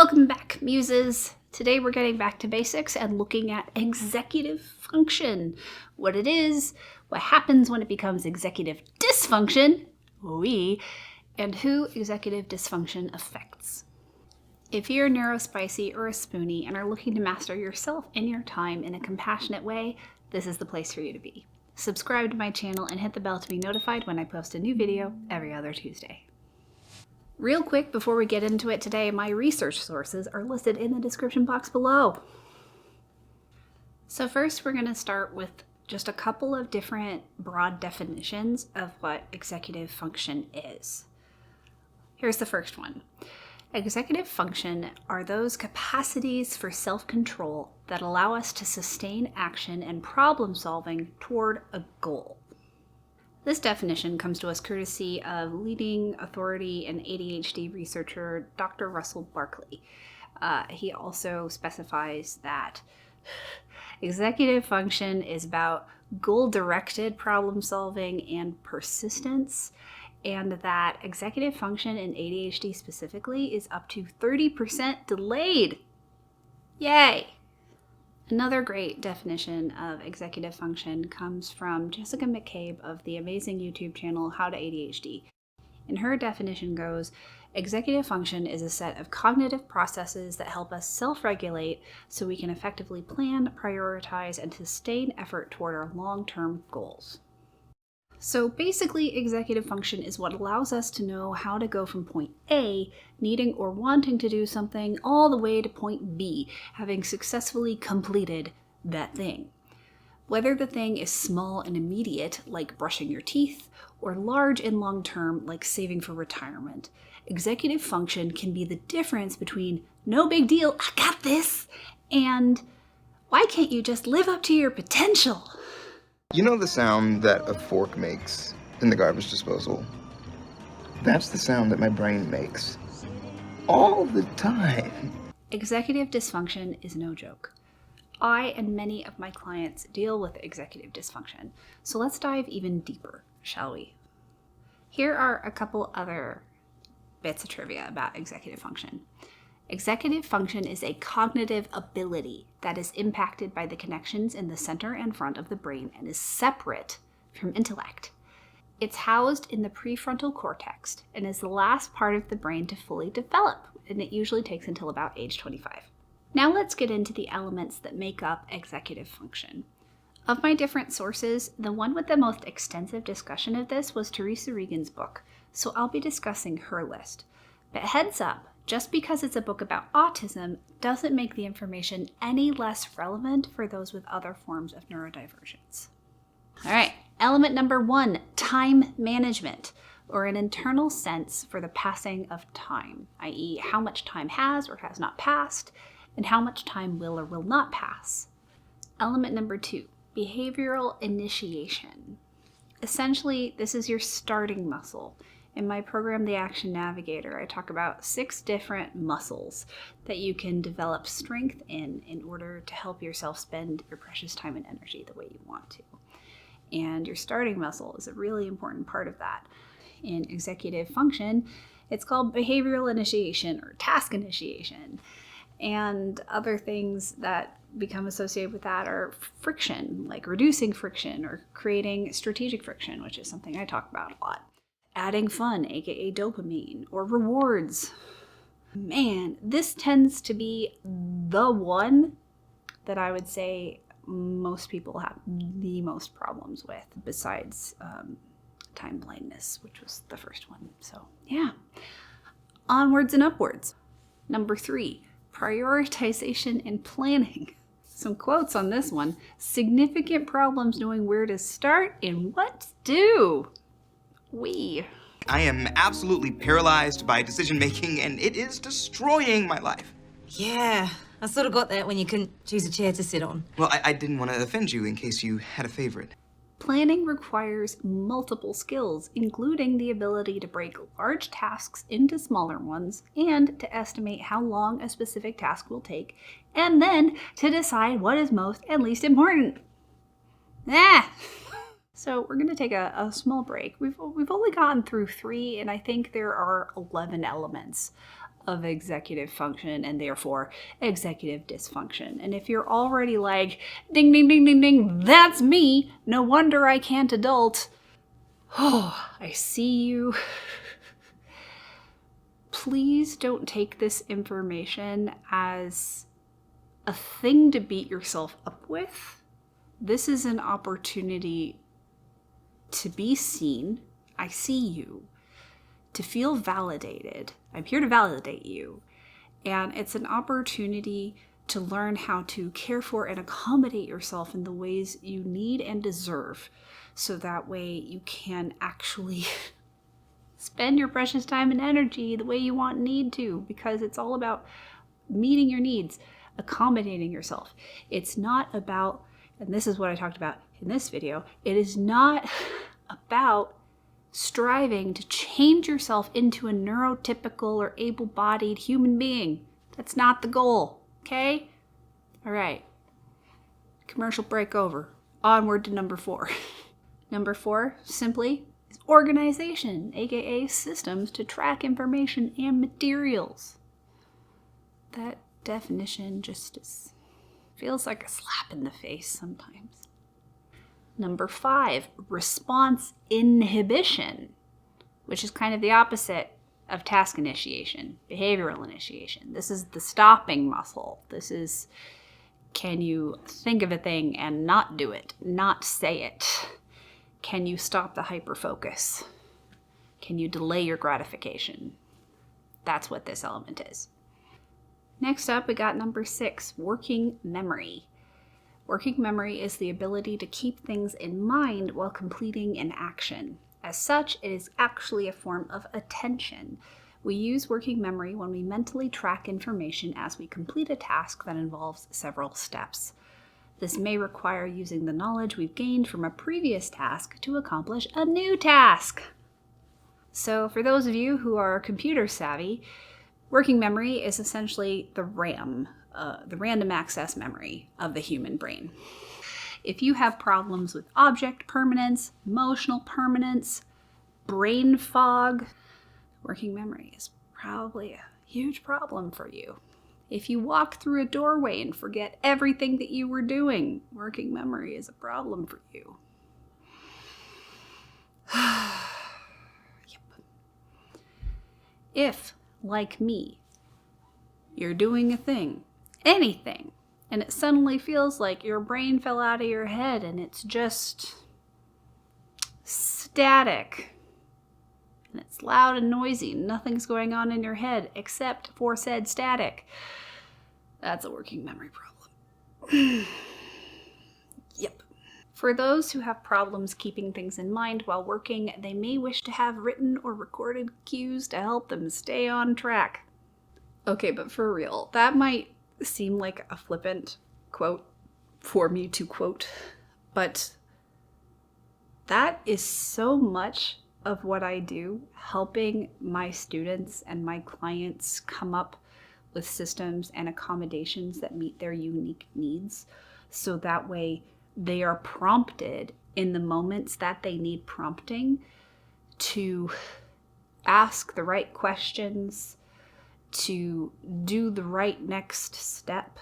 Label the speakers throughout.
Speaker 1: Welcome back, muses. Today we're getting back to basics and looking at executive function. What it is, what happens when it becomes executive dysfunction, and who executive dysfunction affects. If you're neurospicy or a spoonie and are looking to master yourself and your time in a compassionate way, this is the place for you to be. Subscribe to my channel and hit the bell to be notified when I post a new video every other Tuesday. Real quick before we get into it today, my research sources are listed in the description box below. So first we're going to start with just a couple of different broad definitions of what executive function is. Here's the first one. Executive function are those capacities for self-control that allow us to sustain action and problem solving toward a goal. This definition comes to us courtesy of leading authority and ADHD researcher Dr. Russell Barkley. He also specifies that executive function is about goal-directed problem solving and persistence, and that executive function in ADHD specifically is up to 30% delayed. Yay! Another great definition of executive function comes from Jessica McCabe of the amazing YouTube channel How to ADHD. And her definition goes, executive function is a set of cognitive processes that help us self-regulate so we can effectively plan, prioritize, and sustain effort toward our long-term goals. So basically, executive function is what allows us to know how to go from point A, needing or wanting to do something, all the way to point B, having successfully completed that thing. Whether the thing is small and immediate, like brushing your teeth, or large and long-term, like saving for retirement, executive function can be the difference between no big deal, I got this, and why can't you just live up to your potential?
Speaker 2: You know the sound that a fork makes in the garbage disposal? That's the sound that my brain makes. All the time.
Speaker 1: Executive dysfunction is no joke. I and many of my clients deal with executive dysfunction. So let's dive even deeper, shall we? Here are a couple other bits of trivia about executive function. Executive function is a cognitive ability that is impacted by the connections in the center and front of the brain and is separate from intellect. It's housed in the prefrontal cortex and is the last part of the brain to fully develop, and it usually takes until about age 25. Now let's get into the elements that make up executive function. Of my different sources, the one with the most extensive discussion of this was Teresa Regan's book, so I'll be discussing her list. But heads up, just because it's a book about autism doesn't make the information any less relevant for those with other forms of neurodivergence. All right, element number 1, time management, or an internal sense for the passing of time, i.e. how much time has or has not passed, and how much time will or will not pass. Element number 2, behavioral initiation. Essentially, this is your starting muscle. In my program, The Action Navigator, I talk about 6 different muscles that you can develop strength in order to help yourself spend your precious time and energy the way you want to. And your starting muscle is a really important part of that. In executive function, it's called behavioral initiation or task initiation. And other things that become associated with that are friction, like reducing friction or creating strategic friction, which is something I talk about a lot. Adding fun, aka dopamine, or rewards. Man, this tends to be the one that I would say most people have the most problems with, besides time blindness, which was the first one. So yeah, onwards and upwards. Number 3, prioritization and planning. Some quotes on this one. Significant problems knowing where to start and what to do.
Speaker 3: I am absolutely paralyzed by decision making, and it is destroying my life.
Speaker 4: Yeah, I sort of got that when you couldn't choose a chair to sit on.
Speaker 3: Well, I didn't want to offend you in case you had a favorite.
Speaker 1: Planning requires multiple skills, including the ability to break large tasks into smaller ones and to estimate how long a specific task will take, and then to decide what is most and least important. So we're going to take a small break. We've only gotten through 3, and I think there are 11 elements of executive function and therefore executive dysfunction. And if you're already like, ding, ding, ding, ding, ding, that's me, no wonder I can't adult. Oh, I see you. Please don't take this information as a thing to beat yourself up with. This is an opportunity to be seen. I see you. To feel validated. I'm here to validate you. And it's an opportunity to learn how to care for and accommodate yourself in the ways you need and deserve. So that way you can actually spend your precious time and energy the way you want and need to, because it's all about meeting your needs, accommodating yourself. It's not about, and this is what I talked about in this video, it is not about striving to change yourself into a neurotypical or able-bodied human being. That's not the goal, okay? All right. Commercial break over. Onward to number 4. Number 4, simply, is organization, aka systems to track information and materials. That definition just feels like a slap in the face sometimes. Number 5, response inhibition, which is kind of the opposite of task initiation, behavioral initiation. This is the stopping muscle. This is, can you think of a thing and not do it, not say it? Can you stop the hyperfocus? Can you delay your gratification? That's what this element is. Next up, we got number 6, working memory. Working memory is the ability to keep things in mind while completing an action. As such, it is actually a form of attention. We use working memory when we mentally track information as we complete a task that involves several steps. This may require using the knowledge we've gained from a previous task to accomplish a new task. So for those of you who are computer savvy, working memory is essentially the RAM, the random access memory of the human brain. If you have problems with object permanence, emotional permanence, brain fog, working memory is probably a huge problem for you. If you walk through a doorway and forget everything that you were doing, working memory is a problem for you. Yep. If, like me, you're doing a thing, anything, and it suddenly feels like your brain fell out of your head and it's just static, and it's loud and noisy, nothing's going on in your head except for said static, that's a working memory problem. Yep. For those who have problems keeping things in mind while working, they may wish to have written or recorded cues to help them stay on track. Okay, but for real, that might seem like a flippant quote for me to quote, but that is so much of what I do, helping my students and my clients come up with systems and accommodations that meet their unique needs, so that way they are prompted in the moments that they need prompting to ask the right questions, to do the right next step.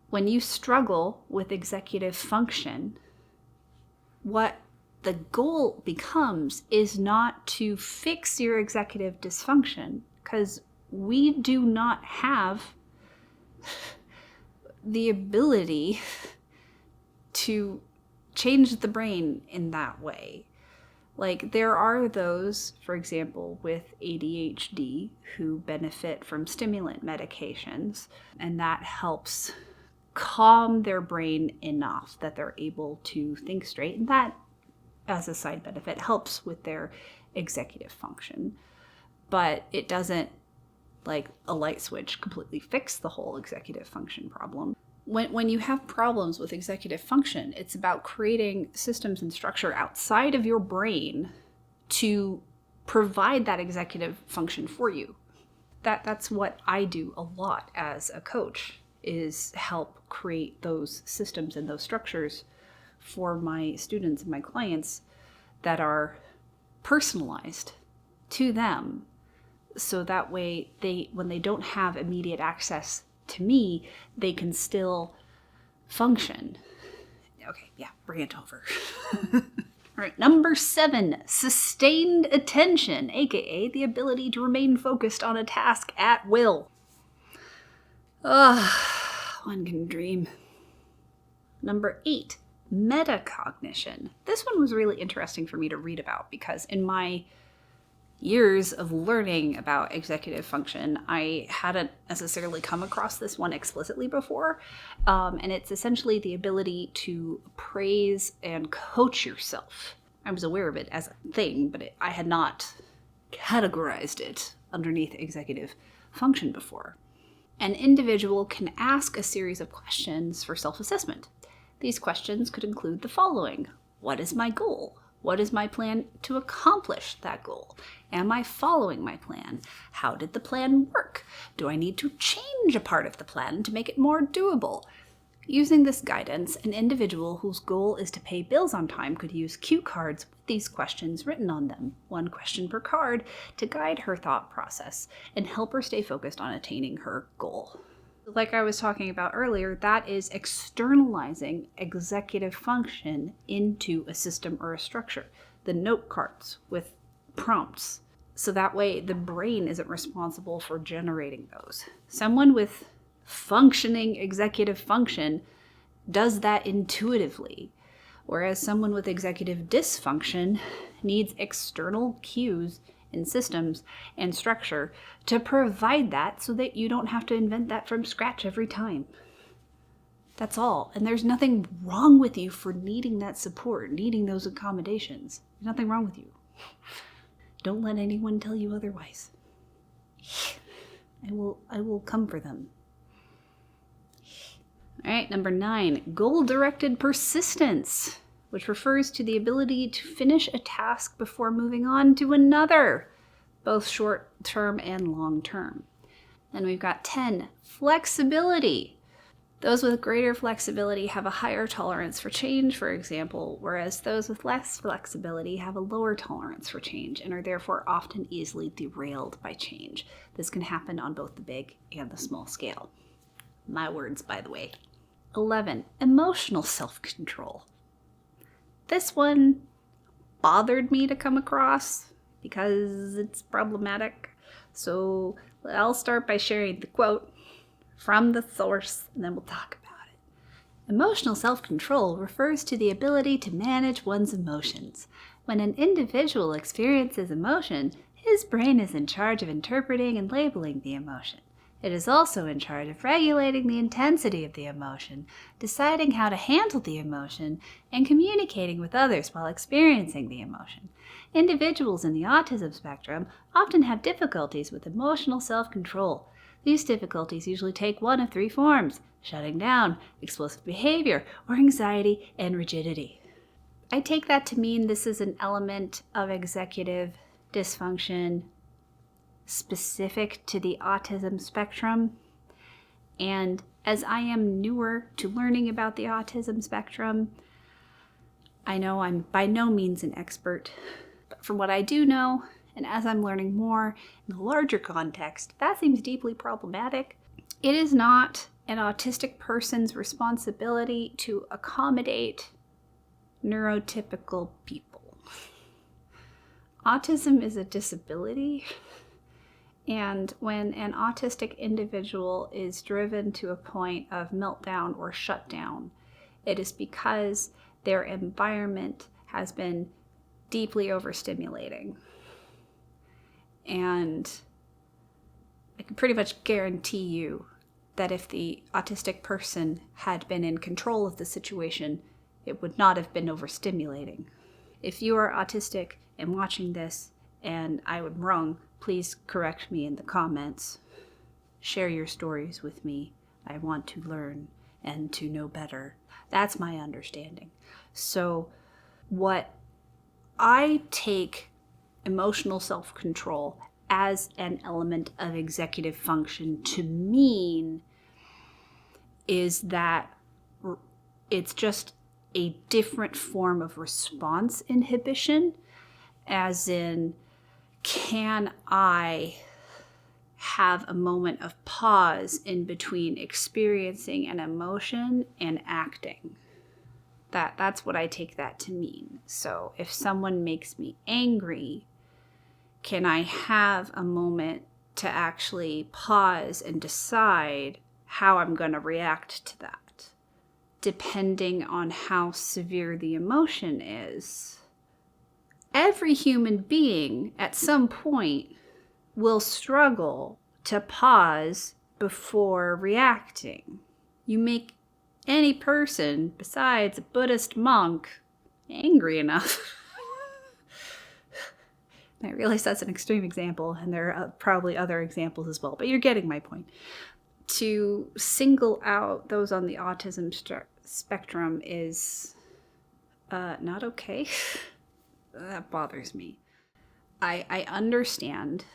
Speaker 1: When you struggle with executive function, what the goal becomes is not to fix your executive dysfunction, because we do not have the ability to change the brain in that way. Like, there are those, for example, with ADHD who benefit from stimulant medications, and that helps calm their brain enough that they're able to think straight, and that, as a side benefit, helps with their executive function. But it doesn't, like a light switch, completely fix the whole executive function problem. When you have problems with executive function, it's about creating systems and structure outside of your brain to provide that executive function for you. That's what I do a lot as a coach, is help create those systems and those structures for my students and my clients that are personalized to them, So that way, when they don't have immediate access to me, they can still function. Okay, yeah, bring it over. All right, number 7, sustained attention, aka the ability to remain focused on a task at will. One can dream. Number 8, metacognition. This one was really interesting for me to read about because in my years of learning about executive function, I hadn't necessarily come across this one explicitly before. And it's essentially the ability to praise and coach yourself. I was aware of it as a thing, but I had not categorized it underneath executive function before. An individual can ask a series of questions for self-assessment. These questions could include the following. What is my goal? What is my plan to accomplish that goal? Am I following my plan? How did the plan work? Do I need to change a part of the plan to make it more doable? Using this guidance, an individual whose goal is to pay bills on time could use cue cards with these questions written on them, 1 question per card, to guide her thought process and help her stay focused on attaining her goal. Like I was talking about earlier, that is externalizing executive function into a system or a structure. The note cards with prompts. So that way the brain isn't responsible for generating those. Someone with functioning executive function does that intuitively, whereas someone with executive dysfunction needs external cues and systems and structure to provide that so that you don't have to invent that from scratch every time. That's all. And there's nothing wrong with you for needing that support, needing those accommodations. There's nothing wrong with you. Don't let anyone tell you otherwise. I will come for them. All right, number 9, goal-directed persistence, which refers to the ability to finish a task before moving on to another, both short-term and long-term. Then we've got 10, flexibility. Those with greater flexibility have a higher tolerance for change, for example, whereas those with less flexibility have a lower tolerance for change and are therefore often easily derailed by change. This can happen on both the big and the small scale. My words, by the way. 11, emotional self-control. This one bothered me to come across because it's problematic. So I'll start by sharing the quote from the source, and then we'll talk about it. Emotional self-control refers to the ability to manage one's emotions. When an individual experiences emotion, his brain is in charge of interpreting and labeling the emotion. It is also in charge of regulating the intensity of the emotion, deciding how to handle the emotion, and communicating with others while experiencing the emotion. Individuals in the autism spectrum often have difficulties with emotional self-control. These difficulties usually take one of 3 forms: shutting down, explosive behavior, or anxiety and rigidity. I take that to mean this is an element of executive dysfunction specific to the autism spectrum. And as I am newer to learning about the autism spectrum, I know I'm by no means an expert, but from what I do know, and as I'm learning more in the larger context, that seems deeply problematic. It is not an autistic person's responsibility to accommodate neurotypical people. Autism is a disability. And when an autistic individual is driven to a point of meltdown or shutdown, it is because their environment has been deeply overstimulating. And I can pretty much guarantee you that if the autistic person had been in control of the situation, it would not have been overstimulating. If you are autistic and watching this and I am wrong, please correct me in the comments. Share your stories with me. I want to learn and to know better. That's my understanding. So what I take emotional self-control as an element of executive function to mean is that it's just a different form of response inhibition, as in, can I have a moment of pause in between experiencing an emotion and acting. That's what I take that to mean. So if someone makes me angry, can I have a moment to actually pause and decide how I'm going to react to that? Depending on how severe the emotion is, every human being at some point will struggle to pause before reacting. You make any person besides a Buddhist monk angry enough. I realize that's an extreme example, and there are probably other examples as well, but you're getting my point. To single out those on the autism spectrum is not okay. That bothers me. I understand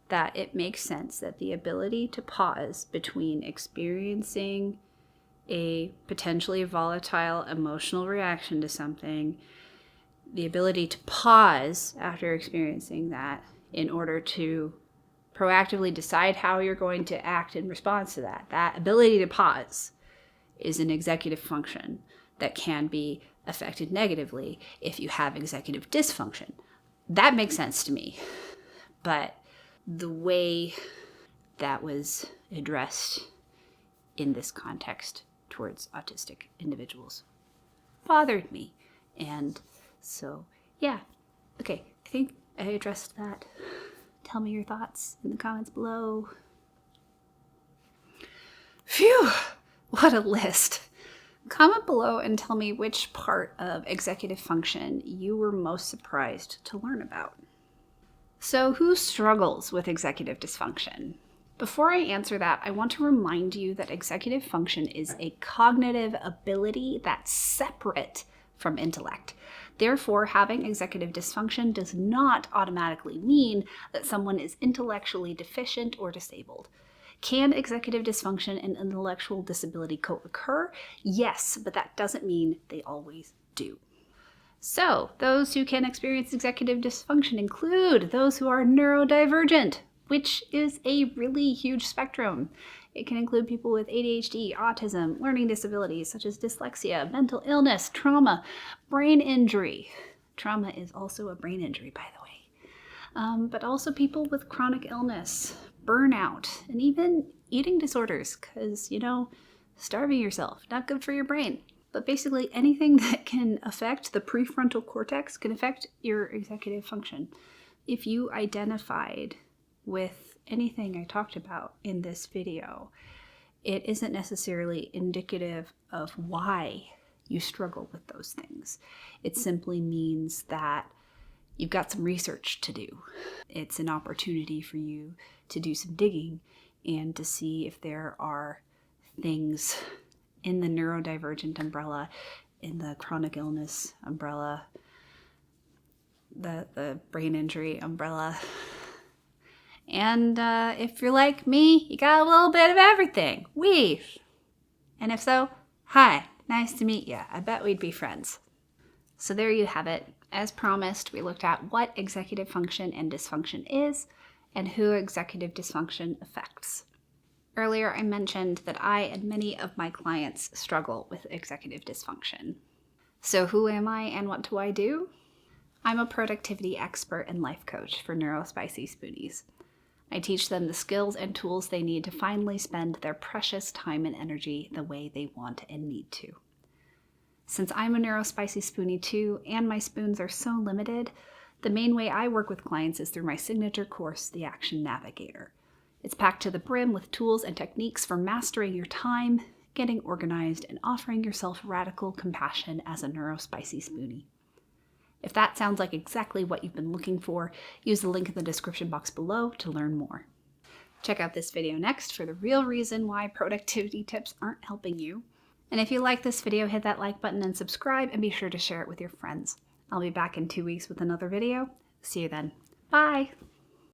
Speaker 1: that it makes sense that the ability to pause between experiencing a potentially volatile emotional reaction to something, the ability to pause after experiencing that in order to proactively decide how you're going to act in response to that. That ability to pause is an executive function that can be affected negatively if you have executive dysfunction. That makes sense to me. But the way that was addressed in this context towards autistic individuals bothered me. And so, yeah. Okay, I think I addressed that. Tell me your thoughts in the comments below. Phew, what a list. Comment below and tell me which part of executive function you were most surprised to learn about. So, who struggles with executive dysfunction? Before I answer that, I want to remind you that executive function is a cognitive ability that's separate from intellect. Therefore, having executive dysfunction does not automatically mean that someone is intellectually deficient or disabled. Can executive dysfunction and intellectual disability co-occur? Yes, but that doesn't mean they always do. So, those who can experience executive dysfunction include those who are neurodivergent, which is a really huge spectrum. It can include people with ADHD, autism, learning disabilities such as dyslexia, mental illness, trauma, brain injury. Trauma is also a brain injury, by the way. But also people with chronic illness, burnout, and even eating disorders, because, starving yourself, not good for your brain. But basically anything that can affect the prefrontal cortex can affect your executive function. If you identified with anything I talked about in this video, it isn't necessarily indicative of why you struggle with those things. It simply means that you've got some research to do. It's an opportunity for you to do some digging and to see if there are things in the neurodivergent umbrella, in the chronic illness umbrella, the brain injury umbrella. And if you're like me, you got a little bit of everything. And if so, hi, nice to meet you. I bet we'd be friends. So there you have it. As promised, we looked at what executive function and dysfunction is and who executive dysfunction affects. Earlier, I mentioned that I and many of my clients struggle with executive dysfunction. So who am I and what do I do? I'm a productivity expert and life coach for neurospicy spoonies. I teach them the skills and tools they need to finally spend their precious time and energy the way they want and need to. Since I'm a neurospicy spoonie too, and my spoons are so limited, the main way I work with clients is through my signature course, The Action Navigator. It's packed to the brim with tools and techniques for mastering your time, getting organized, and offering yourself radical compassion as a neurospicy spoonie. If that sounds like exactly what you've been looking for, use the link in the description box below to learn more. Check out this video next for the real reason why productivity tips aren't helping you. And if you like this video, hit that like button and subscribe, and be sure to share it with your friends. I'll be back in 2 weeks with another video. See you then. Bye!